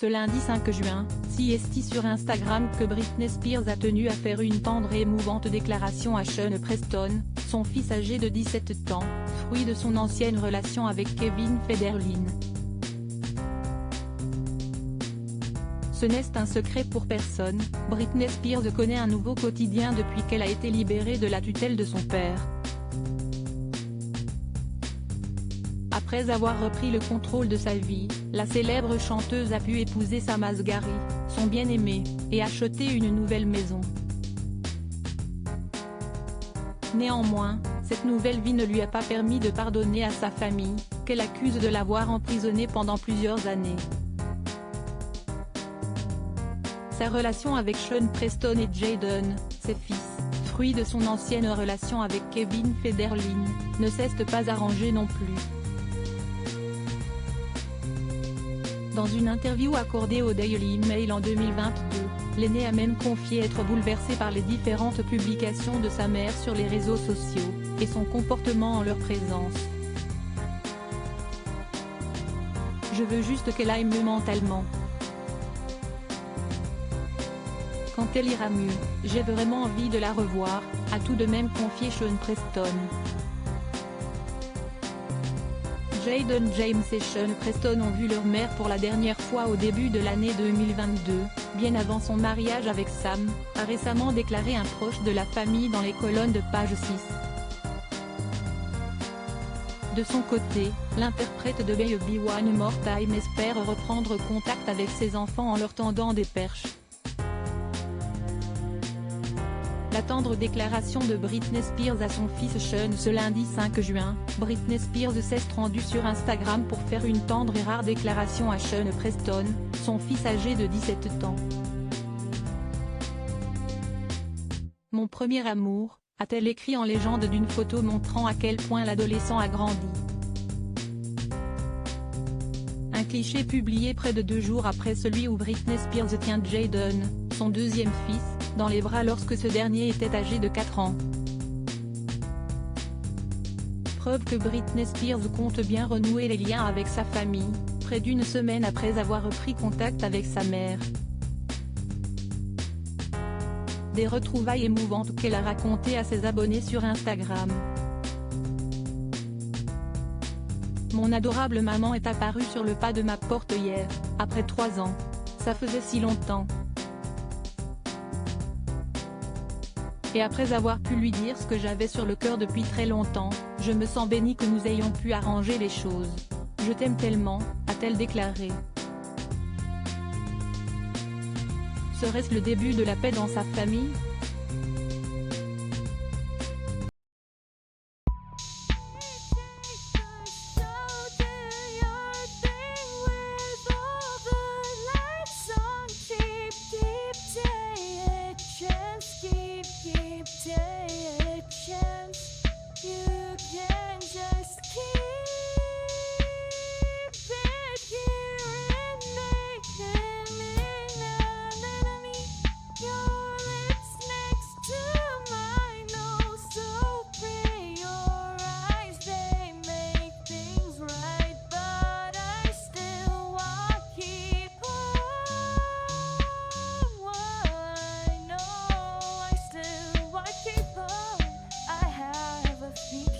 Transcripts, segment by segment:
ce lundi 5 juin, CST sur Instagram que Britney Spears a tenu à faire une tendre et émouvante déclaration à Sean Preston, son fils âgé de 17 ans, fruit de son ancienne relation avec Kevin Federline. Ce n'est un secret pour personne, Britney Spears connaît un nouveau quotidien depuis qu'elle a été libérée de la tutelle de son père. Après avoir repris le contrôle de sa vie, la célèbre chanteuse a pu épouser Sam Asghari, son bien-aimé, et acheter une nouvelle maison. Néanmoins, cette nouvelle vie ne lui a pas permis de pardonner à sa famille, qu'elle accuse de l'avoir emprisonnée pendant plusieurs années. Sa relation avec Sean Preston et Jayden, ses fils, fruit de son ancienne relation avec Kevin Federline, ne cesse de pas arranger non plus. Dans une interview accordée au Daily Mail en 2022, l'aîné a même confié être bouleversé par les différentes publications de sa mère sur les réseaux sociaux, et son comportement en leur présence. « Je veux juste qu'elle aille mieux mentalement. Quand elle ira mieux, j'ai vraiment envie de la revoir », a tout de même confié Sean Preston. Jayden James et Sean Preston ont vu leur mère pour la dernière fois au début de l'année 2022, bien avant son mariage avec Sam, a récemment déclaré un proche de la famille dans les colonnes de page 6. De son côté, l'interprète de Baby One More Time espère reprendre contact avec ses enfants en leur tendant des perches. La tendre déclaration de Britney Spears à son fils Sean ce lundi 5 juin, Britney Spears s'est rendue sur Instagram pour faire une tendre et rare déclaration à Sean Preston, son fils âgé de 17 ans. « Mon premier amour », a-t-elle écrit en légende d'une photo montrant à quel point l'adolescent a grandi. Un cliché publié près de 2 jours après celui où Britney Spears tient Jayden, son deuxième fils, dans les bras lorsque ce dernier était âgé de 4 ans. Preuve que Britney Spears compte bien renouer les liens avec sa famille, près d'une semaine après avoir repris contact avec sa mère. Des retrouvailles émouvantes qu'elle a racontées à ses abonnés sur Instagram. « Mon adorable maman est apparue sur le pas de ma porte hier, après 3 ans. Ça faisait si longtemps. Et après avoir pu lui dire ce que j'avais sur le cœur depuis très longtemps, je me sens bénie que nous ayons pu arranger les choses. Je t'aime tellement », a-t-elle déclaré. Serait-ce le début de la paix dans sa famille ?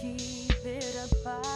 Keep it apart.